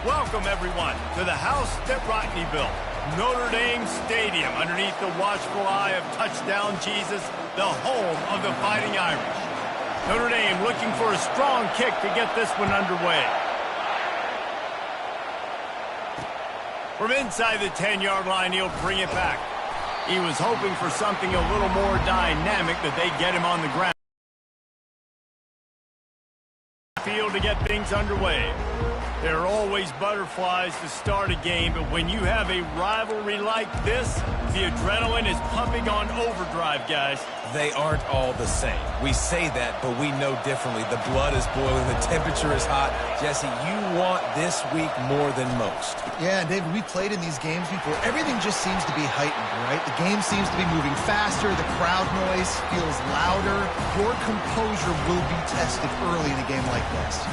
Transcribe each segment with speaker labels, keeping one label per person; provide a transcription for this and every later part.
Speaker 1: Welcome, everyone, to the house that Rodney built, Notre Dame Stadium, underneath the watchful eye of Touchdown Jesus, the home of the Fighting Irish. Notre Dame looking for a strong kick to get this one underway. From inside the 10-yard line, he'll bring it back. He was hoping for something a little more dynamic, that they get him on the ground. Field to get things underway. There are always butterflies to start a game, but when you have a rivalry like this, the adrenaline is pumping on overdrive, guys.
Speaker 2: They aren't all the same. We say that, but we know differently. The blood is boiling. The temperature is hot. Jesse, you want this week more than most.
Speaker 3: Yeah, and David, we played in these games before. Everything just seems to be heightened, right? The game seems to be moving faster. The crowd noise feels louder. Your composure will be tested early in a game like this.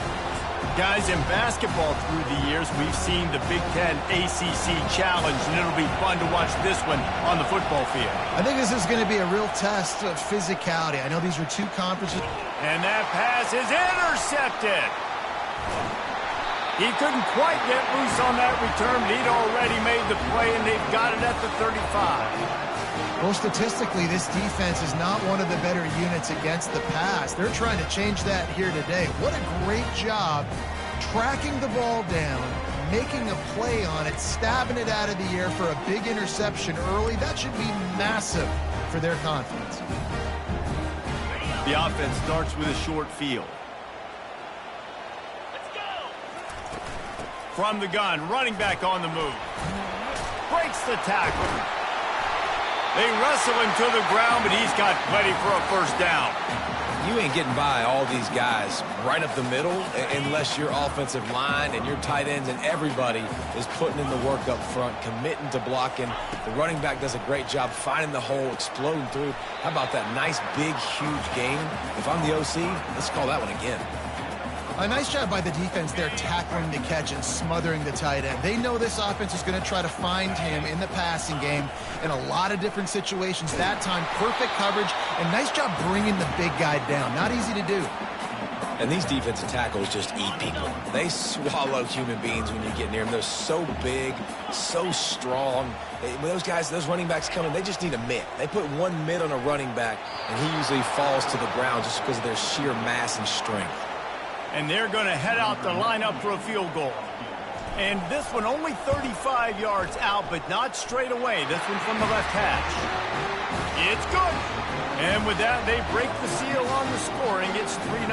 Speaker 1: Guys, in basketball through the years, we've seen the Big Ten ACC Challenge, and it'll be fun to watch this one on the football field.
Speaker 3: I think this is going to be a real test of physicality. I know these are two conferences.
Speaker 1: And that pass is intercepted. He couldn't quite get loose on that return, but he'd already made the play, and they've got it at the 35.
Speaker 3: Well, statistically, this defense is not one of the better units against the pass. They're trying to change that here today. What a great job tracking the ball down, making a play on it, stabbing it out of the air for a big interception early. That should be massive for their confidence.
Speaker 1: The offense starts with a short field. Let's go! From the gun, running back on the move. Breaks the tackle. They wrestle him to the ground, but he's got plenty for a first down.
Speaker 2: You ain't getting by all these guys right up the middle unless your offensive line and your tight ends and everybody is putting in the work up front, committing to blocking. The running back does a great job finding the hole, exploding through. How about that nice, big, huge gain? If I'm the OC, let's call that one again.
Speaker 3: A nice job by the defense there, tackling the catch and smothering the tight end. They know this offense is going to try to find him in the passing game in a lot of different situations. That time, perfect coverage, and nice job bringing the big guy down. Not easy to do.
Speaker 2: And these defensive tackles just eat people. They swallow human beings when you get near them. They're so big, so strong. When those guys, those running backs come in, they just need a mitt. They put one mitt on a running back, and he usually falls to the ground just because of their sheer mass and strength.
Speaker 1: And they're going to head out the lineup for a field goal. And this one only 35 yards out, but not straight away. This one from the left hash. It's good. And with that, they break the seal on the scoring. It's 3-0.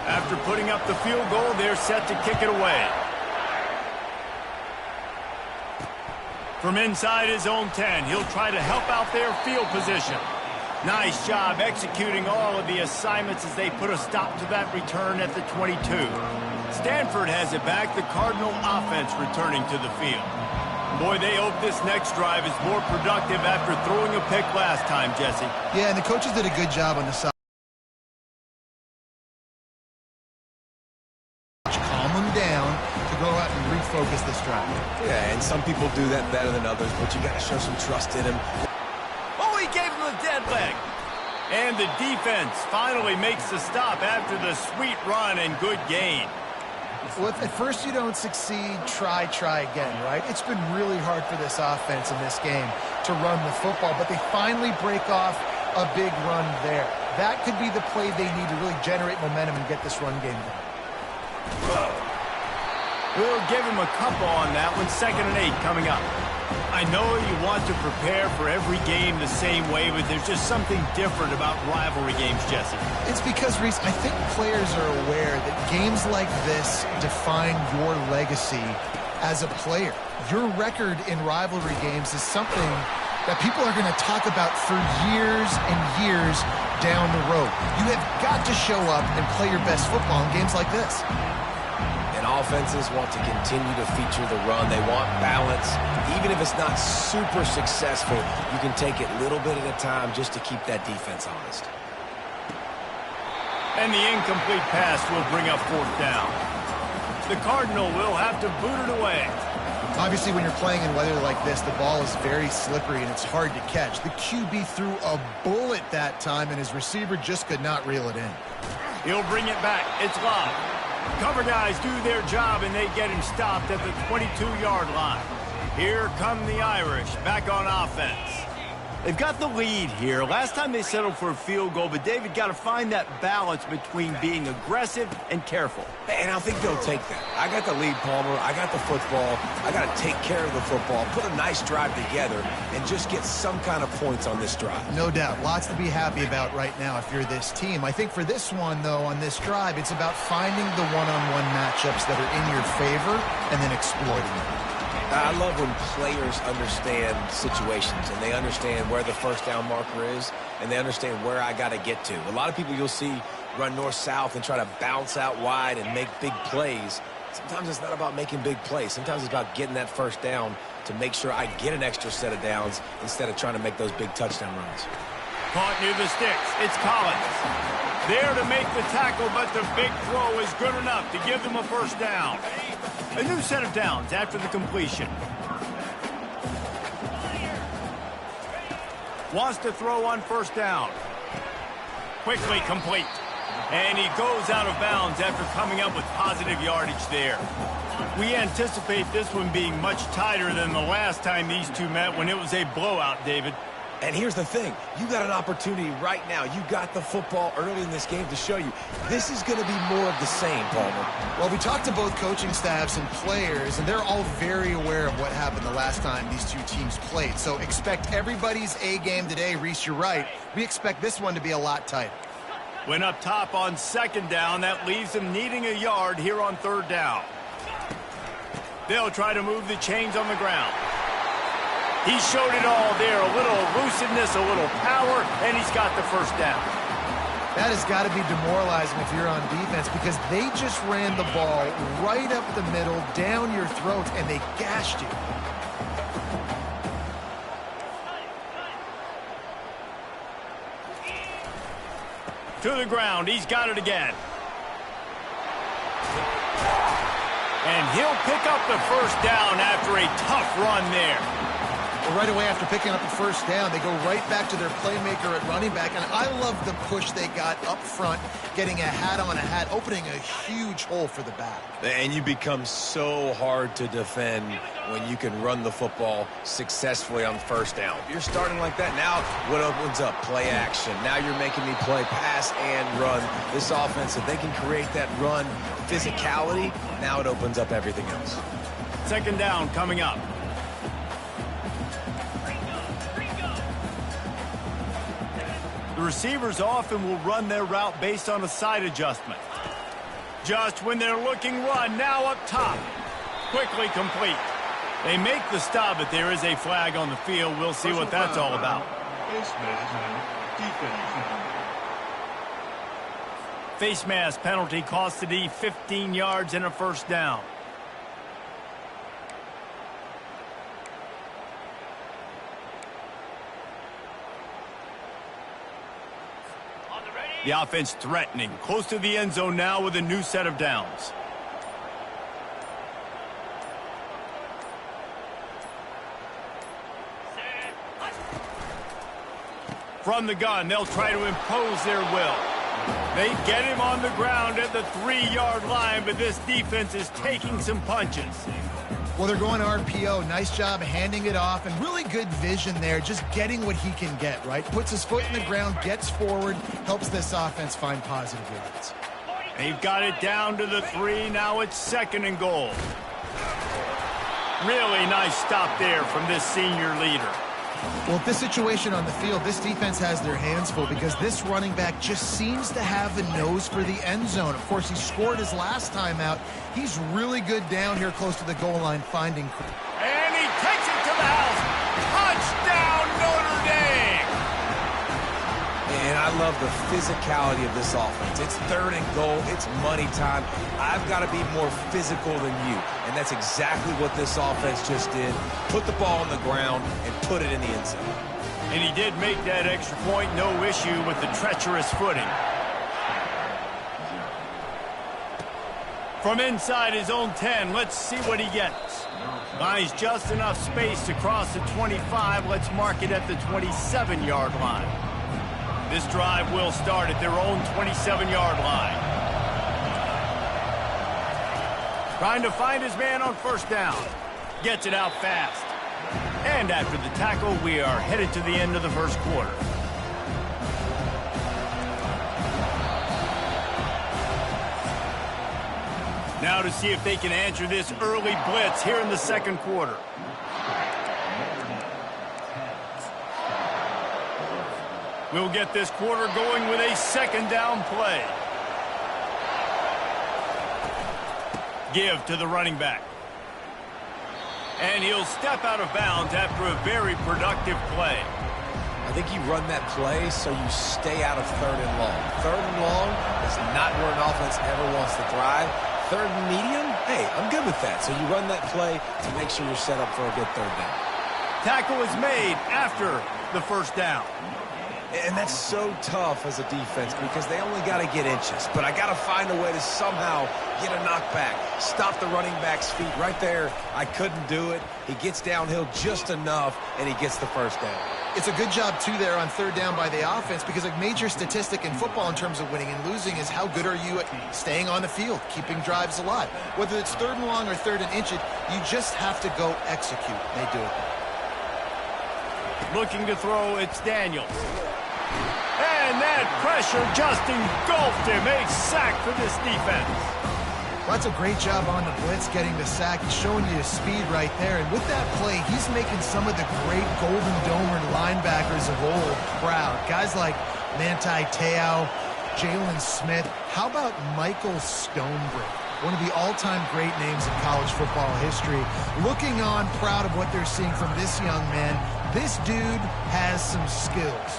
Speaker 1: After putting up the field goal, they're set to kick it away. From inside his own 10, he'll try to help out their field position. Nice job executing all of the assignments as they put a stop to that return at the 22. Stanford has it back, the Cardinal offense returning to the field. Boy, they hope this next drive is more productive after throwing a pick last time, Jesse.
Speaker 3: Yeah, and the coaches did a good job on the side. Calm them down to go out and refocus this drive.
Speaker 2: Yeah, and some people do that better than others, but you got to show some trust in them.
Speaker 1: He gave him the dead leg. And the defense finally makes the stop after the sweet run and good gain.
Speaker 3: Well, if at first you don't succeed, try again, right? It's been really hard for this offense in this game to run the football, but they finally break off a big run there. That could be the play they need to really generate momentum and get this run game going.
Speaker 1: We'll give him a couple on that one. 2nd and 8 coming up. I know you want to prepare for every game the same way, but there's just something different about rivalry games, Jesse.
Speaker 3: It's because, Reese, I think players are aware that games like this define your legacy as a player. Your record in rivalry games is something that people are going to talk about for years and years down the road. You have got to show up and play your best football in games like this.
Speaker 2: And offenses want to continue to feature the run. They want balance. Even if it's not super successful, you can take it little bit at a time just to keep that defense honest.
Speaker 1: And the incomplete pass will bring up 4th down. The Cardinal will have to boot it away.
Speaker 3: Obviously, when you're playing in weather like this, the ball is very slippery and it's hard to catch. The QB threw a bullet that time, and his receiver just could not reel it in.
Speaker 1: He'll bring it back. It's Love. Cover guys do their job, and they get him stopped at the 22-yard line. Here come the Irish, back on offense. They've got the lead here. Last time they settled for a field goal, but David got to find that balance between being aggressive and careful.
Speaker 2: And I think they'll take that. I got the lead, Palmer. I got the football. I got to take care of the football, put a nice drive together, and just get some kind of points on this drive.
Speaker 3: No doubt. Lots to be happy about right now if you're this team. I think for this one, though, on this drive, it's about finding the one-on-one matchups that are in your favor and then exploiting them.
Speaker 2: I love when players understand situations and they understand where the first down marker is and they understand where I got to get to. A lot of people you'll see run north-south and try to bounce out wide and make big plays. Sometimes it's not about making big plays. Sometimes it's about getting that first down to make sure I get an extra set of downs instead of trying to make those big touchdown runs.
Speaker 1: Caught near the sticks. It's Collins. There to make the tackle, but the big throw is good enough to give them a first down. A new set of downs after the completion. Wants to throw on first down. Quickly complete. And he goes out of bounds after coming up with positive yardage there. We anticipate this one being much tighter than the last time these two met when it was a blowout, David.
Speaker 2: And here's the thing. You got an opportunity right now. You got the football early in this game to show you. This is going to be more of the same, Palmer.
Speaker 3: Well, we talked to both coaching staffs and players, and they're all very aware of what happened the last time these two teams played. So expect everybody's A game today. Reese, you're right. We expect this one to be a lot tighter.
Speaker 1: When up top on second down, that leaves them needing a yard here on third down. They'll try to move the chains on the ground. He showed it all there, a little elusiveness, a little power, and he's got the first down.
Speaker 3: That has got to be demoralizing if you're on defense because they just ran the ball right up the middle, down your throat, and they gashed you.
Speaker 1: To the ground, he's got it again. And he'll pick up the first down after a tough run there.
Speaker 3: Well, right away after picking up the first down, they go right back to their playmaker at running back. And I love the push they got up front, getting a hat on a hat, opening a huge hole for the back.
Speaker 2: And you become so hard to defend when you can run the football successfully on first down. If you're starting like that, now what opens up? Play action. Now you're making me play pass and run. This offense, if they can create that run physicality, now it opens up everything else.
Speaker 1: Second down coming up. The receivers often will run their route based on a side adjustment. Just when they're looking run, now up top. Quickly complete. They make the stop, but there is a flag on the field. We'll see what that's all about. Face mask penalty cost the D 15 yards and a first down. The offense threatening, close to the end zone now with a new set of downs. From the gun, they'll try to impose their will. They get him on the ground at the 3-yard line, but this defense is taking some punches.
Speaker 3: Well, they're going to RPO. Nice job handing it off, and really good vision there, just getting what he can get, right? Puts his foot in the ground, gets forward, helps this offense find positive yards.
Speaker 1: They've got it down to the 3. Now it's second and goal. Really nice stop there from this senior leader.
Speaker 3: Well, if this situation on the field, this defense has their hands full because this running back just seems to have the nose for the end zone. Of course, he scored his last time out. He's really good down here close to the goal line finding.
Speaker 1: And he takes it to the house. Touchdown, Notre Dame!
Speaker 2: And I love the physicality of this offense. It's third and goal. It's money time. I've got to be more physical than you. And that's exactly what this offense just did. Put the ball on the ground and put it in the end zone.
Speaker 1: And he did make that extra point. No issue with the treacherous footing. From inside his own 10, let's see what he gets. Finds just enough space to cross the 25. Let's mark it at the 27-yard line. This drive will start at their own 27-yard line. Trying to find his man on first down. Gets it out fast. And after the tackle, we are headed to the end of the first quarter. Now to see if they can answer this early blitz here in the second quarter. We'll get this quarter going with a second down play. Give to the running back. And he'll step out of bounds after a very productive play.
Speaker 2: I think you run that play so you stay out of third and long. Third and long is not where an offense ever wants to thrive. Third and medium, hey, I'm good with that. So you run that play to make sure you're set up for a good third down.
Speaker 1: Tackle is made after the first down.
Speaker 2: And that's so tough as a defense because they only got to get inches. But I got to find a way to somehow get a knockback, stop the running back's feet right there. I couldn't do it. He gets downhill just enough, and he gets the first down.
Speaker 3: It's a good job, too, there on third down by the offense because a major statistic in football in terms of winning and losing is how good are you at staying on the field, keeping drives alive. Whether it's third and long or third and inches, you just have to go execute. They do it.
Speaker 1: Looking to throw, it's Daniels. And that pressure just engulfed him. A sack for this defense.
Speaker 3: Well, that's a great job on the blitz, getting the sack. He's showing you his speed right there. And with that play, he's making some of the great Golden Domer linebackers of old proud. Guys like Manti Te'o, Jalen Smith. How about Michael Stonebridge? One of the all-time great names in college football history. Looking on, proud of what they're seeing from this young man. This dude has some skills.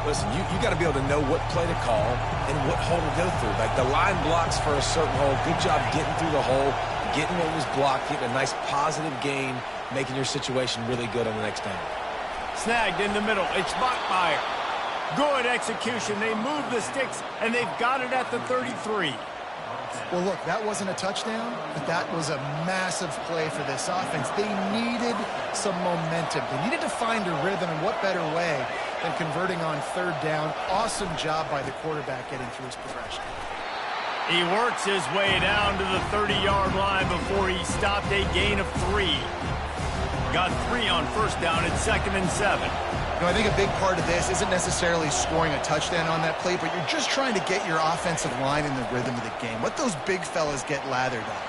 Speaker 2: Listen, you got to be able to know what play to call and what hole to go through. Like the line blocks for a certain hole. Good job getting through the hole, getting what was blocked, getting a nice positive gain, making your situation really good on the next down.
Speaker 1: Snagged in the middle. It's Bachmeier. Good execution. They move the sticks, and they've got it at the 33.
Speaker 3: Well, look, that wasn't a touchdown, but that was a massive play for this offense. They needed some momentum. They needed to find a rhythm, and what better way than converting on third down. Awesome job by the quarterback getting through his progression.
Speaker 1: He works his way down to the 30-yard line before he stopped a gain of 3. Got 3 on first down at 2nd and 7.
Speaker 3: You know, I think a big part of this isn't necessarily scoring a touchdown on that play, but you're just trying to get your offensive line in the rhythm of the game. Let those big fellas get lathered up.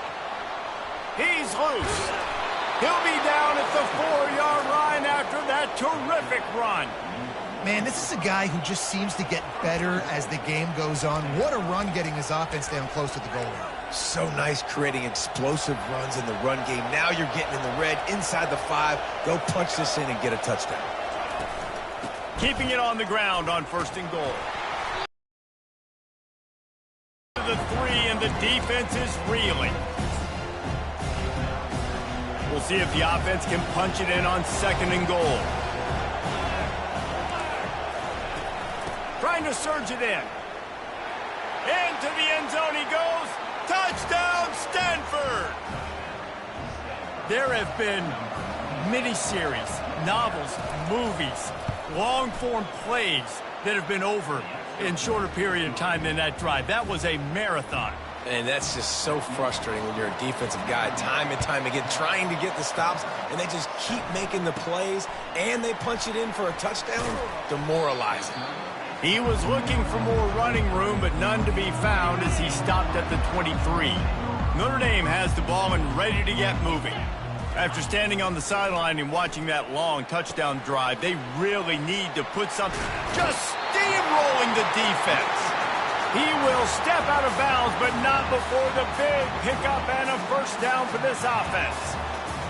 Speaker 1: He's loose. He'll be down at the 4-yard line after that terrific run.
Speaker 3: Man, this is a guy who just seems to get better as the game goes on. What a run getting his offense down close to the goal line.
Speaker 2: So nice creating explosive runs in the run game. Now you're getting in the red, inside the 5. Go punch this in and get a touchdown.
Speaker 1: Keeping it on the ground on 1st and goal. The 3 and the defense is reeling. We'll see if the offense can punch it in on 2nd and goal. Trying to surge it in. Into the end zone he goes. Touchdown, Stanford! There have been miniseries, novels, movies, long-form plays that have been over in shorter period of time than that drive. That was a marathon.
Speaker 2: And that's just so frustrating when you're a defensive guy, time and time again, trying to get the stops, and they just keep making the plays, and they punch it in for a touchdown. Demoralizing.
Speaker 1: He was looking for more running room, but none to be found as he stopped at the 23. Notre Dame has the ball and ready to get moving. After standing on the sideline and watching that long touchdown drive, they really need to put something, just steamrolling the defense. He will step out of bounds, but not before the big pickup and a first down for this offense.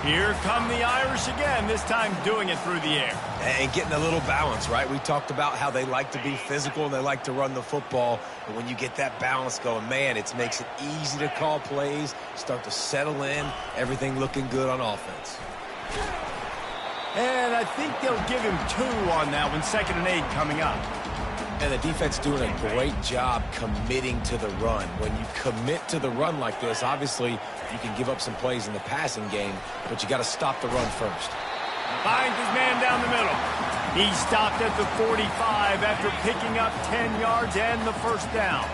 Speaker 1: Here come the Irish again, this time doing it through the air.
Speaker 2: And getting a little balance, right? We talked about how they like to be physical and they like to run the football. But when you get that balance going, man, it makes it easy to call plays, start to settle in, everything looking good on offense.
Speaker 1: And I think they'll give him 2 on that one, 2nd and 8 coming up.
Speaker 2: And the defense doing a great job committing to the run. When you commit to the run like this, obviously you can give up some plays in the passing game, but you got to stop the run first.
Speaker 1: Finds his man down the middle. He stopped at the 45 after picking up 10 yards and the first down.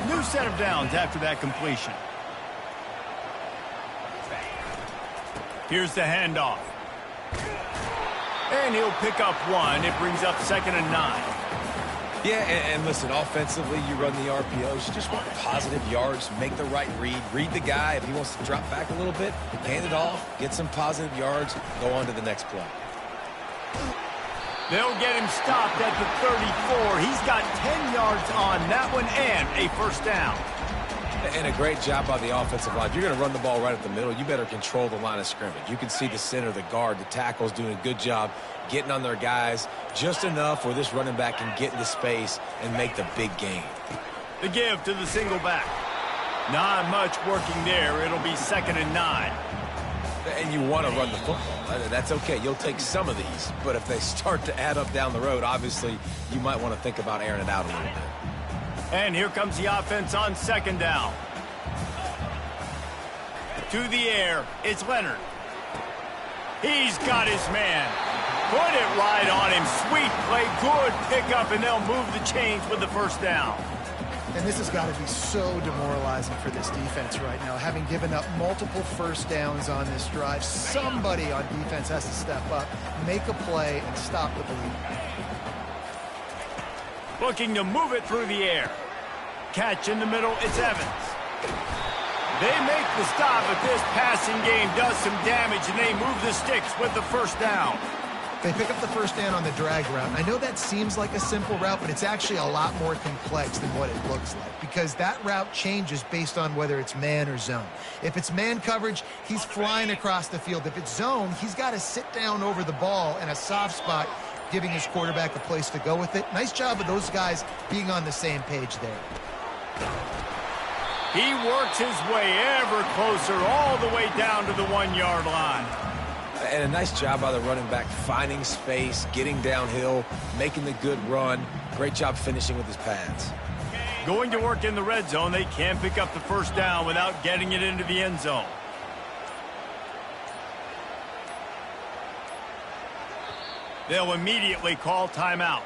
Speaker 1: New set of downs after that completion. Here's the handoff. And he'll pick up one. It brings up 2nd and 9.
Speaker 2: Yeah, and listen, offensively, you run the RPOs. You just want positive yards, make the right read the guy. If he wants to drop back a little bit, hand it off, get some positive yards, go on to the next play.
Speaker 1: They'll get him stopped at the 34. He's got 10 yards on that one and a first down.
Speaker 2: And a great job by the offensive line. If you're going to run the ball right at the middle, you better control the line of scrimmage. You can see the center, the guard, the tackles doing a good job getting on their guys just enough where this running back can get into space and make the big game.
Speaker 1: The give to the single back. Not much working there. It'll be 2nd and 9.
Speaker 2: And you want to run the football. That's okay. You'll take some of these. But if they start to add up down the road, obviously, you might want to think about airing it out a little bit.
Speaker 1: And here comes the offense on 2nd down. To the air, it's Leonard. He's got his man. Put it right on him. Sweet play, good pickup, and they'll move the chains with the first down.
Speaker 3: And this has got to be so demoralizing for this defense right now. Having given up multiple first downs on this drive, somebody on defense has to step up, make a play, and stop the bleeding.
Speaker 1: Looking to move it through the air. Catch in the middle, it's Evans. They make the stop, but this passing game does some damage, and they move the sticks with the first down.
Speaker 3: They pick up the first down on the drag route. I know that seems like a simple route, but it's actually a lot more complex than what it looks like because that route changes based on whether it's man or zone. If it's man coverage, he's flying across the field. If it's zone, he's got to sit down over the ball in a soft spot, giving his quarterback a place to go with it. Nice job of those guys being on the same page there.
Speaker 1: He works his way ever closer all the way down to the 1-yard line.
Speaker 2: And a nice job by the running back, finding space, getting downhill, making the good run. Great job finishing with his pads.
Speaker 1: Going to work in the red zone, they can't pick up the first down without getting it into the end zone. They'll immediately call timeout.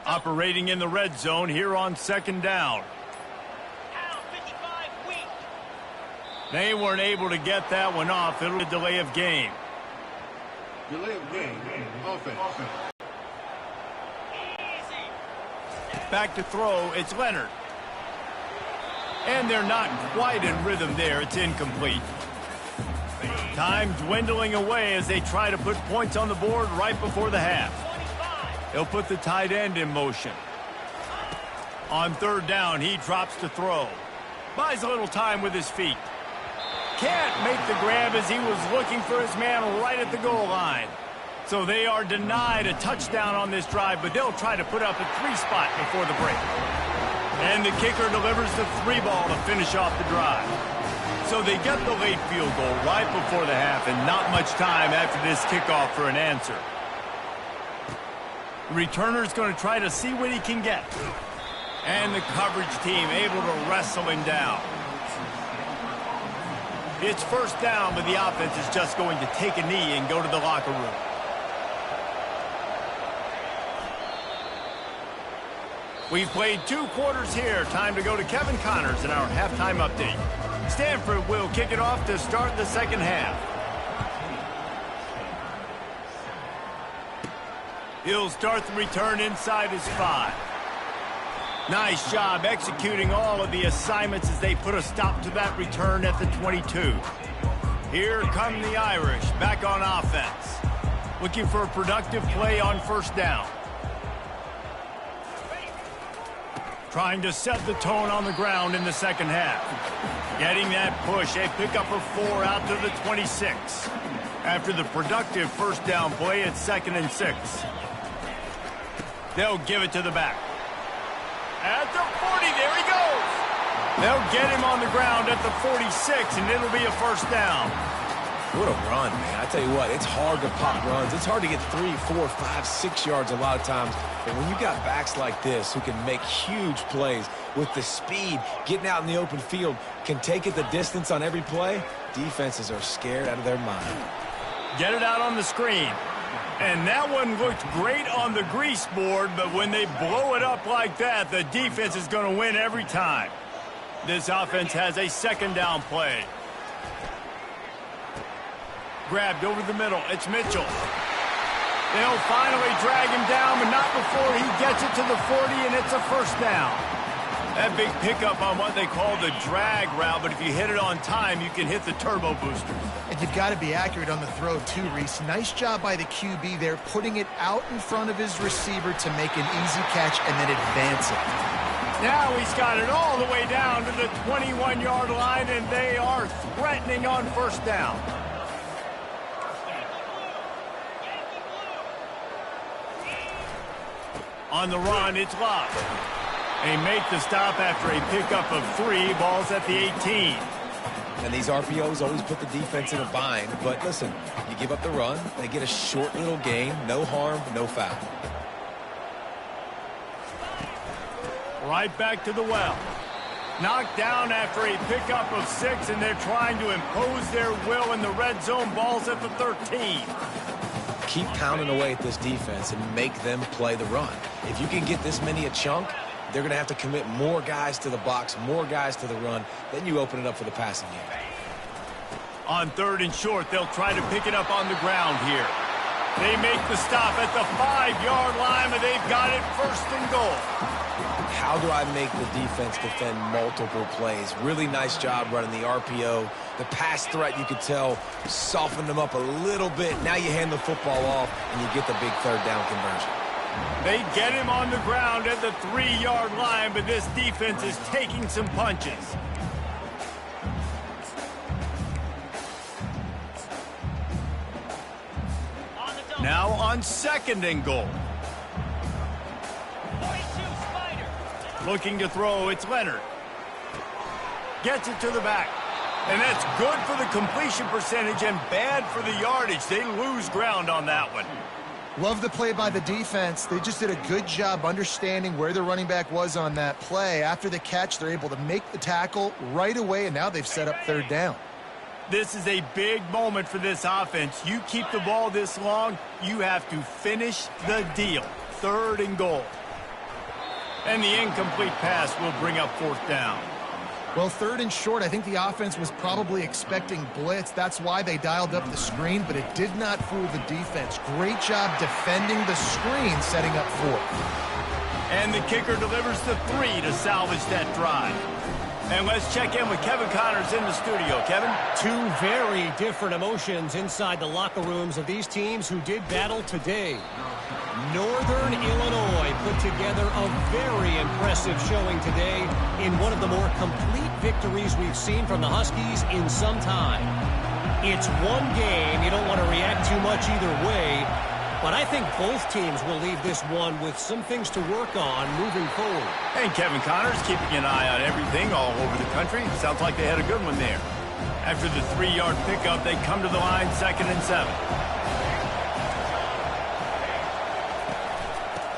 Speaker 1: Operating in the red zone here on 2nd down. They weren't able to get that one off. It'll be a delay of game.
Speaker 4: Delay of game. Offense.
Speaker 1: Back to throw. It's Leonard. And they're not quite in rhythm there. It's incomplete. Time dwindling away as they try to put points on the board right before the half. He'll put the tight end in motion. On 3rd down, he drops to throw. Buys a little time with his feet. Can't make the grab as he was looking for his man right at the goal line. So they are denied a touchdown on this drive, but they'll try to put up a 3 spot before the break. And the kicker delivers the 3 ball to finish off the drive. So they get the late field goal right before the half and not much time after this kickoff for an answer. The returner's going to try to see what he can get. And the coverage team able to wrestle him down. It's first down, but the offense is just going to take a knee and go to the locker room. We've played 2 quarters here. Time to go to Kevin Connors in our halftime update. Stanford will kick it off to start the second half. He'll start the return inside his 5. Nice job executing all of the assignments as they put a stop to that return at the 22. Here come the Irish back on offense. Looking for a productive play on first down. Trying to set the tone on the ground in the second half. Getting that push, a pickup of 4 out to the 26. After the productive first down play, it's 2nd and 6. They'll give it to the back. At the 40, there he goes. They'll get him on the ground at the 46, and it'll be a first down.
Speaker 2: What a run, man. I tell you what, it's hard to pop runs. It's hard to get 3, 4, 5, 6 yards a lot of times. But when you got backs like this who can make huge plays with the speed, getting out in the open field, can take it the distance on every play, defenses are scared out of their mind.
Speaker 1: Get it out on the screen. And that one looked great on the grease board, but when they blow it up like that, the defense is going to win every time. This offense has a second down play. Grabbed over the middle. It's Mitchell. They'll finally drag him down, but not before he gets it to the 40, and it's a first down. That big pickup on what they call the drag route, but if you hit it on time, you can hit the turbo boosters.
Speaker 3: And you've got to be accurate on the throw, too, Reese. Nice job by the QB there, putting it out in front of his receiver to make an easy catch and then advance it.
Speaker 1: Now he's got it all the way down to the 21-yard line, and they are threatening on first down. On the run, it's Love. They make the stop after a pickup of 3. Ball's at the 18.
Speaker 2: And these RPOs always put the defense in a bind. But listen, you give up the run, they get a short little gain. No harm, no foul.
Speaker 1: Right back to the well. Knocked down after a pickup of 6, and they're trying to impose their will in the red zone. Ball's at the 13.
Speaker 2: Keep pounding away at this defense and make them play the run. If you can get this many a chunk, they're going to have to commit more guys to the box, more guys to the run. Then you open it up for the passing game.
Speaker 1: On 3rd and short, they'll try to pick it up on the ground here. They make the stop at the 5-yard line, but they've got it 1st and goal.
Speaker 2: How do I make the defense defend multiple plays? Really nice job running the RPO. The pass threat, you could tell, softened them up a little bit. Now you hand the football off, and you get the big 3rd down conversion.
Speaker 1: They get him on the ground at the 3-yard line, but this defense is taking some punches. Now on 2nd and goal. Looking to throw, it's Leonard. Gets it to the back. And that's good for the completion percentage and bad for the yardage. They lose ground on that one.
Speaker 3: Love the play by the defense. They just did a good job understanding where the running back was on that play. After the catch, they're able to make the tackle right away, and now they've set up 3rd down.
Speaker 1: This is a big moment for this offense. You keep the ball this long, you have to finish the deal. 3rd and goal. And the incomplete pass will bring up 4th down.
Speaker 3: Well, 3rd and short, I think the offense was probably expecting blitz. That's why they dialed up the screen, but it did not fool the defense. Great job defending the screen, setting up 4th.
Speaker 1: And the kicker delivers the 3 to salvage that drive. And let's check in with Kevin Connors in the studio. Kevin?
Speaker 5: 2 very different emotions inside the locker rooms of these teams who did battle today. Northern Illinois put together a very impressive showing today in one of the more complete victories we've seen from the Huskies in some time. It's one game. You don't want to react too much either way, but I think both teams will leave this one with some things to work on moving forward.
Speaker 1: And Kevin Connors keeping an eye on everything all over the country. Sounds like they had a good one there. After the 3-yard pickup, they come to the line 2nd and 7.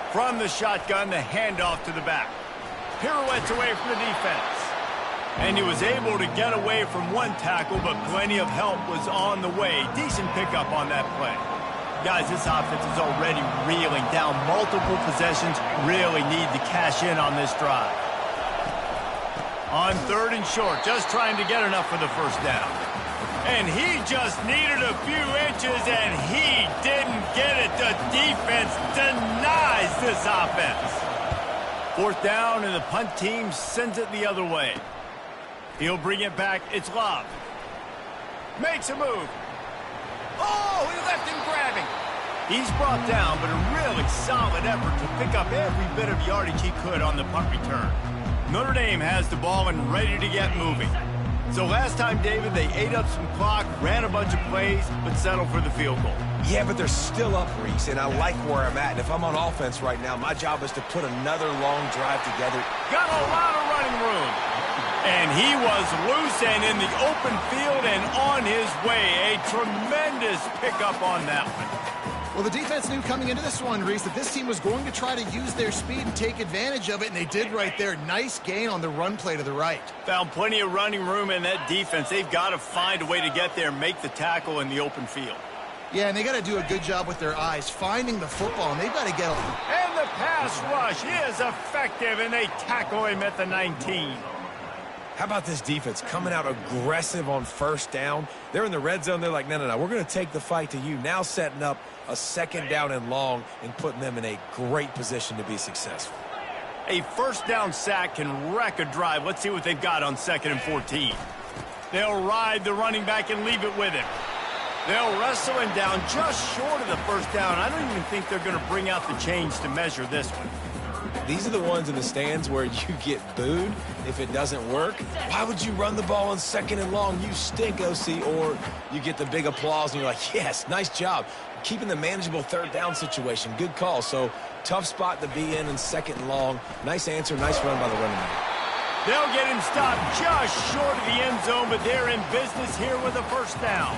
Speaker 1: From the shotgun, the handoff to the back. Pirouettes away from the defense. And he was able to get away from one tackle, but plenty of help was on the way. Decent pickup on that play. Guys, this offense is already reeling down multiple possessions. Really need to cash in on this drive. On 3rd and short, just trying to get enough for the 1st down. And he just needed a few inches, and he didn't get it. The defense denies this offense. 4th down, and the punt team sends it the other way. He'll bring it back. It's Love. Makes a move. Oh, he left him grabbing. He's brought down, but a really solid effort to pick up every bit of yardage he could on the punt return. Notre Dame has the ball and ready to get moving. So last time, David, they ate up some clock, ran a bunch of plays, but settled for the field goal.
Speaker 2: Yeah, but they're still up, Reese, and I like where I'm at. And if I'm on offense right now, my job is to put another long drive together.
Speaker 1: Got a lot of running room. And he was loose and in the open field and on his way. A tremendous pickup on that one.
Speaker 3: Well, the defense knew coming into this one, Reese, that this team was going to try to use their speed and take advantage of it, and they did right there. Nice gain on the run play to the right.
Speaker 1: Found plenty of running room in that defense. They've got to find a way to get there and make the tackle in the open field.
Speaker 3: Yeah, and they got to do a good job with their eyes, finding the football, and they've got to get
Speaker 1: And the pass rush is effective, and they tackle him at the 19.
Speaker 2: How about this defense coming out aggressive on first down? They're in the red zone. They're like, no, we're going to take the fight to you. Now setting up a second down and long and putting them in a great position to be successful.
Speaker 1: A first down sack can wreck a drive. Let's see what they've got on 2nd and 14. They'll ride the running back and leave it with him. They'll wrestle him down just short of the first down. I don't even think they're going to bring out the chains to measure this one.
Speaker 2: These are the ones in the stands where you get booed if it doesn't work. Why would you run the ball on 2nd and long? You stink, OC. Or you get the big applause and you're like, yes, nice job. Keeping the manageable 3rd down situation. Good call. So tough spot to be in 2nd and long. Nice answer, nice run by the running back.
Speaker 1: They'll get him stopped just short of the end zone, but they're in business here with a first down.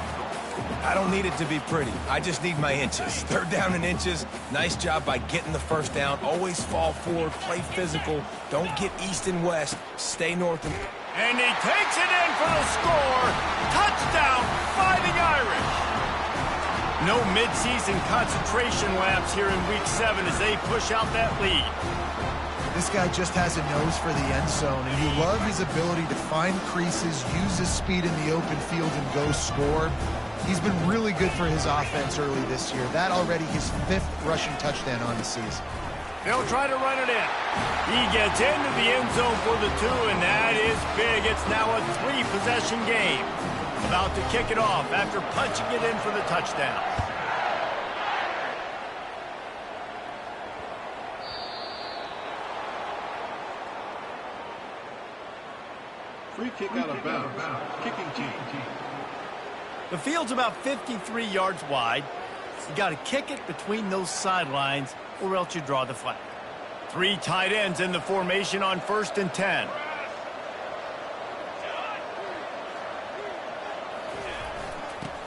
Speaker 2: I don't need it to be pretty. I just need my inches. 3rd down and inches. Nice job by getting the first down. Always fall forward, play physical. Don't get east and west. Stay north.
Speaker 1: And he takes it in for the score. Touchdown, Fighting Irish. No midseason concentration laps here in Week 7 as they push out that lead.
Speaker 3: This guy just has a nose for the end zone, and you love his ability to find creases, use his speed in the open field, and go score. He's been really good for his offense early this year. That already his 5th rushing touchdown on the season.
Speaker 1: They'll try to run it in. He gets into the end zone for the 2, and that is big. It's now a 3-possession game. About to kick it off after punching it in for the touchdown.
Speaker 4: Free kick out of bounds. Kicking team.
Speaker 1: The field's about 53 yards wide. You got to kick it between those sidelines or else you draw the flag. 3 tight ends in the formation on 1st and 10.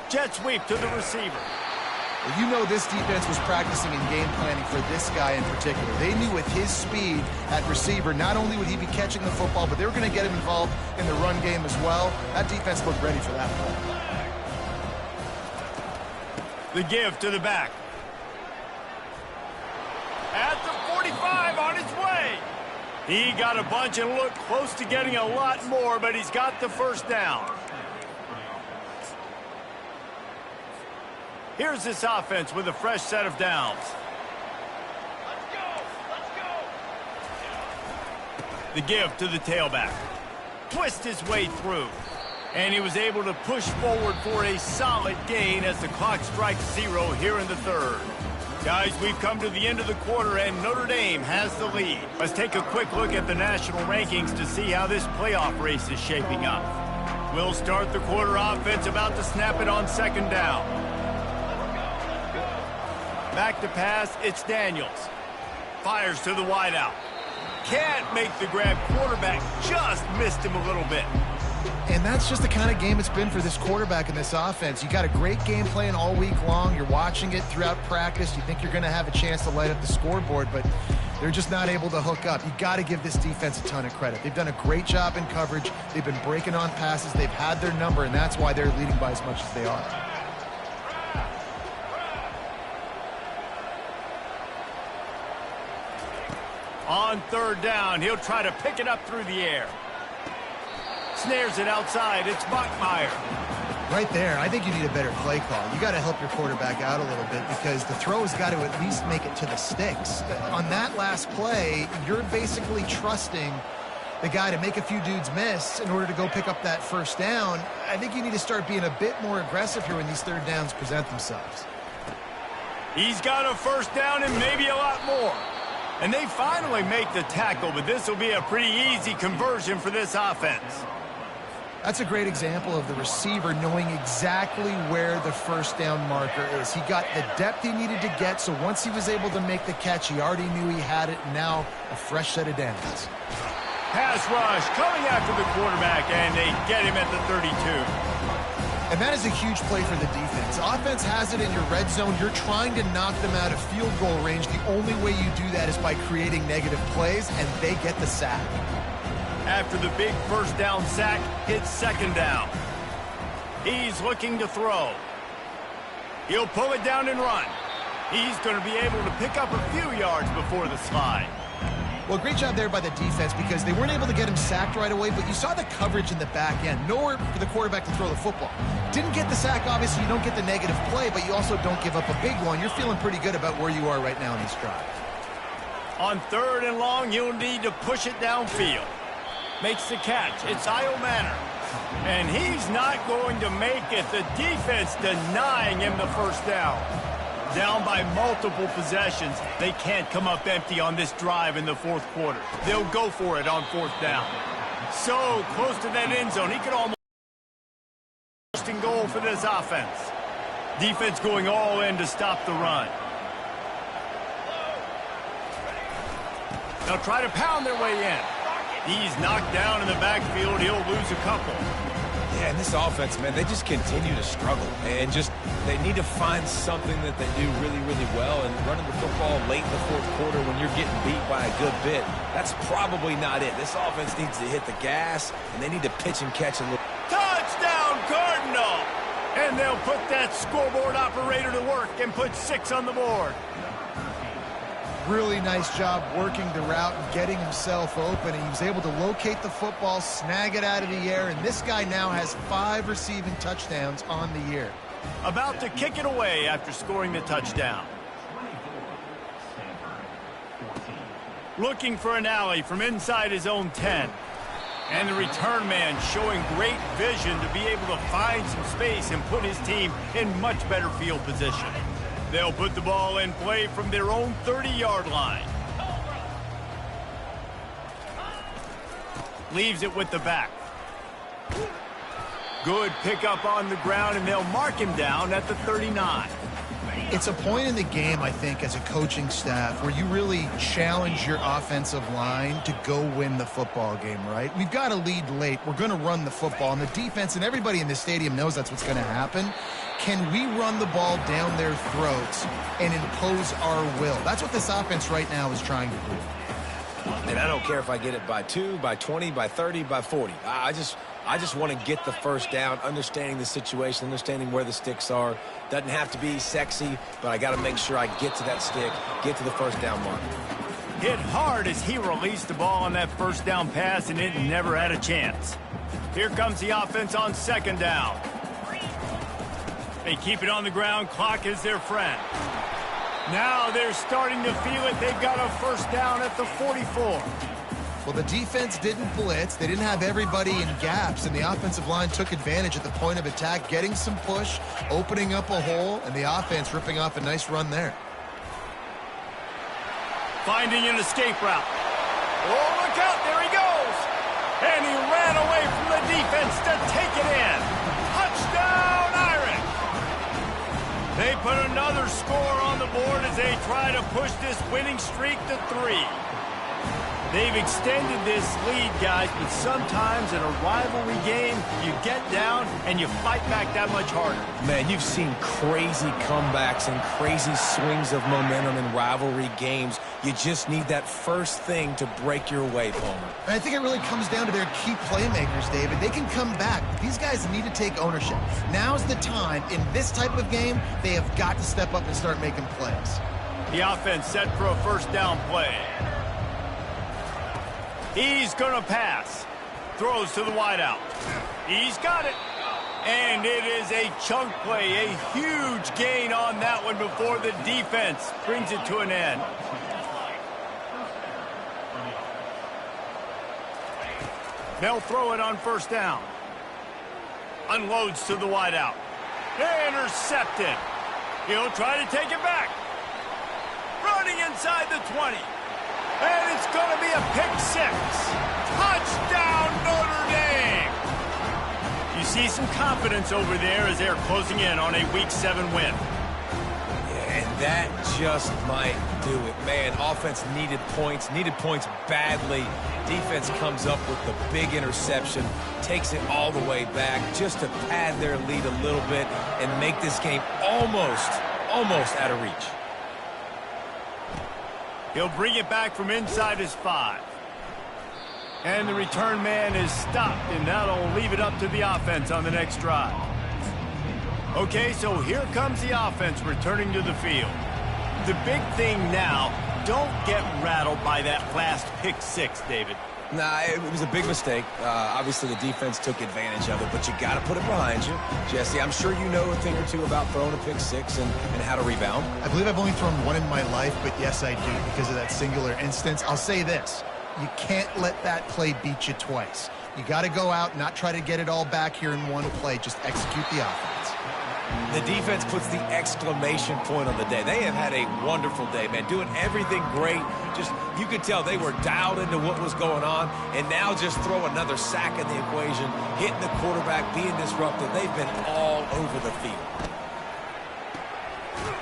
Speaker 1: Jet sweep to the receiver.
Speaker 3: Well, you know this defense was practicing and game planning for this guy in particular. They knew with his speed at receiver, not only would he be catching the football, but they were going to get him involved in the run game as well. That defense looked ready for that play.
Speaker 1: The give to the back. At the 45 on his way. He got a bunch and looked close to getting a lot more, but he's got the first down. Here's this offense with a fresh set of downs. The give to the tailback. Twist his way through. And he was able to push forward for a solid gain as the clock strikes 0 here in the 3rd. Guys, we've come to the end of the quarter, and Notre Dame has the lead. Let's take a quick look at the national rankings to see how this playoff race is shaping up. We'll start the quarter offense about to snap it on 2nd down. Back to pass, it's Daniels. Fires to the wideout. Can't make the grab. Quarterback just missed him a little bit.
Speaker 3: And that's just the kind of game it's been for this quarterback in this offense. You got a great game plan all week long. You're watching it throughout practice. You think you're going to have a chance to light up the scoreboard, but they're just not able to hook up. You got to give this defense a ton of credit. They've done a great job in coverage. They've been breaking on passes. They've had their number, and that's why they're leading by as much as they are.
Speaker 1: On 3rd down, he'll try to pick it up through the air. Snares it outside. It's Bachmeier.
Speaker 3: Right there, I think you need a better play call. You got to help your quarterback out a little bit because the throw has got to at least make it to the sticks. On that last play, you're basically trusting the guy to make a few dudes miss in order to go pick up that first down. I think you need to start being a bit more aggressive here when these 3rd downs present themselves.
Speaker 1: He's got a first down and maybe a lot more. And they finally make the tackle, but this will be a pretty easy conversion for this offense.
Speaker 3: That's a great example of the receiver knowing exactly where the first down marker is. He got the depth he needed to get, so once he was able to make the catch, he already knew he had it, and now a fresh set of downs.
Speaker 1: pass rush coming after the quarterback, and they get him at the 32.
Speaker 3: And that is a huge play for the defense. Offense has it in your red zone. You're trying to knock them out of field goal range. The only way you do that is by creating negative plays, and they get the sack.
Speaker 1: After the big first down sack, it's second down. He's looking to throw. He'll pull it down and run. He's going to be able to pick up a few yards before the slide.
Speaker 3: Well, great job there by the defense because they weren't able to get him sacked right away, but you saw the coverage in the back end. Nowhere for the quarterback to throw the football. Didn't get the sack, obviously. You don't get the negative play, but you also don't give up a big one. You're feeling pretty good about where you are right now in this drive.
Speaker 1: On third and long, you'll need to push it downfield. Makes the catch. It's Io Manor. And he's not going to make it. The defense denying him the first down. Down by multiple possessions. They can't come up empty on this drive in the fourth quarter. They'll go for it on fourth down. So close to that end zone. He could almost first and goal for this offense. Defense going all in to stop the run. They'll try to pound their way in. He's knocked down in the backfield. He'll lose a couple.
Speaker 2: Yeah, and this offense, man, they just continue to struggle. And they need to find something that they do really, really well. And running the football late in the fourth quarter when you're getting beat by a good bit, that's probably not it. This offense needs to hit the gas, and they need to pitch and catch a little.
Speaker 1: Touchdown, Cardinal! And they'll put that scoreboard operator to work and put 6 on the board.
Speaker 3: Really nice job working the route and getting himself open. And he was able to locate the football, snag it out of the air, and this guy now has 5 receiving touchdowns on the year.
Speaker 1: About to kick it away after scoring the touchdown. Looking for an alley from inside his own 10. And the return man showing great vision to be able to find some space and put his team in much better field position. They'll put the ball in play from their own 30-yard line. Leaves it with the back. Good pickup on the ground, and they'll mark him down at the 39.
Speaker 3: It's a point in the game, I think, as a coaching staff where you really challenge your offensive line to go win the football game, right? We've got a lead late. We're going to run the football, and the defense and everybody in the stadium knows that's what's going to happen. Can we run the ball down their throats and impose our will? That's what this offense right now is trying to do.
Speaker 2: And I don't care if I get it by 2, by 20, by 30, by 40. I just want to get the first down, understanding the situation, understanding where the sticks are. Doesn't have to be sexy, but I got to make sure I get to that stick, get to the first down mark.
Speaker 1: Hit hard as he released the ball on that first down pass, and it never had a chance. Here comes the offense on second down. They keep it on the ground. Clock is their friend. Now they're starting to feel it. They've got a first down at the 44.
Speaker 3: Well, the defense didn't blitz. They didn't have everybody in gaps, and the offensive line took advantage at the point of attack, getting some push, opening up a hole, and the offense ripping off a nice run there.
Speaker 1: Finding an escape route. Oh, look out. There he goes. And he ran away from the defense to take it in. Touchdown, Irish. They put another score on the board as they try to push this winning streak to 3. They've extended this lead, guys, but sometimes in a rivalry game, you get down and you fight back that much harder.
Speaker 2: Man, you've seen crazy comebacks and crazy swings of momentum in rivalry games. You just need that first thing to break your way, Palmer.
Speaker 3: And I think it really comes down to their key playmakers, David. They can come back, but these guys need to take ownership. Now's the time. In this type of game, they have got to step up and start making plays.
Speaker 1: The offense set for a first down play. He's going to pass. Throws to the wideout. He's got it. And it is a chunk play, a huge gain on that one before the defense brings it to an end. They'll throw it on first down. Unloads to the wideout. Intercepted. He'll try to take it back. Running inside the 20. And it's going to be a pick 6. Touchdown, Notre Dame! You see some confidence over there as they're closing in on a Week 7 win.
Speaker 2: Yeah, and That just might do it. Man, offense needed points badly. Defense comes up with the big interception, takes it all the way back just to pad their lead a little bit and make this game almost out of reach.
Speaker 1: He'll bring it back from inside his 5. And the return man is stopped, and that'll leave it up to the offense on the next drive. Okay, so here comes the offense returning to the field. The big thing now, don't get rattled by that last pick 6, David.
Speaker 2: Nah, it was a big mistake. Obviously, the defense took advantage of it, but you got to put it behind you. Jesse, I'm sure you know a thing or two about throwing a pick 6 and how to rebound.
Speaker 3: I believe I've only thrown one in my life, but yes, I do because of that singular instance. I'll say this. You can't let that play beat you twice. You got to go out, not try to get it all back here in one play. Just execute the offense.
Speaker 2: The defense puts the exclamation point on the day. They have had a wonderful day, man, doing everything great. Just, you could tell they were dialed into what was going on, and now just throw another sack in the equation, hitting the quarterback, being disruptive. They've been all over the field.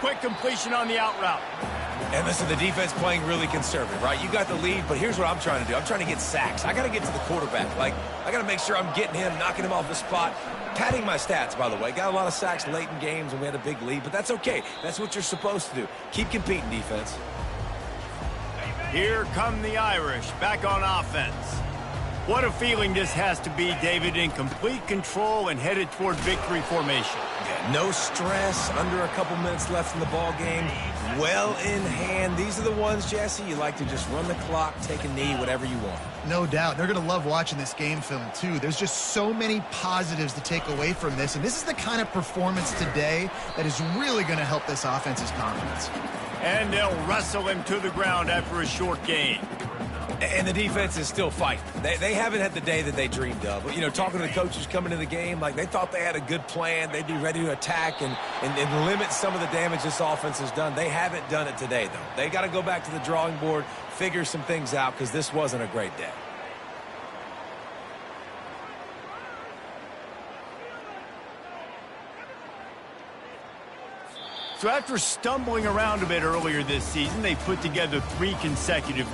Speaker 1: Quick completion on the out route.
Speaker 2: And listen, the defense playing really conservative, right? You got the lead, but here's what I'm trying to do. I'm trying to get sacks. I got to get to the quarterback. Like, I got to make sure I'm getting him, knocking him off the spot. Padding my stats, by the way. Got a lot of sacks late in games, and we had a big lead, but that's okay. That's what you're supposed to do. Keep competing, defense.
Speaker 1: Here come the Irish, back on offense. What a feeling this has to be, David, in complete control and headed toward victory formation.
Speaker 2: Yeah, no stress, under a couple minutes left in the ball game. Well in hand. These are the ones, Jesse, you like to just run the clock, take a knee, whatever you want.
Speaker 3: No doubt. They're going to love watching this game film, too. There's just so many positives to take away from this, and this is the kind of performance today that is really going to help this offense's confidence.
Speaker 1: And they'll wrestle him to the ground after a short gain.
Speaker 2: And the defense is still fighting. They haven't had the day that they dreamed of. You know, talking to the coaches coming into the game, like they thought they had a good plan. They'd be ready to attack and limit some of the damage this offense has done. They haven't done it today, though. They got to go back to the drawing board, figure some things out, because this wasn't a great day.
Speaker 1: So after stumbling around a bit earlier this season, they put together 3 consecutive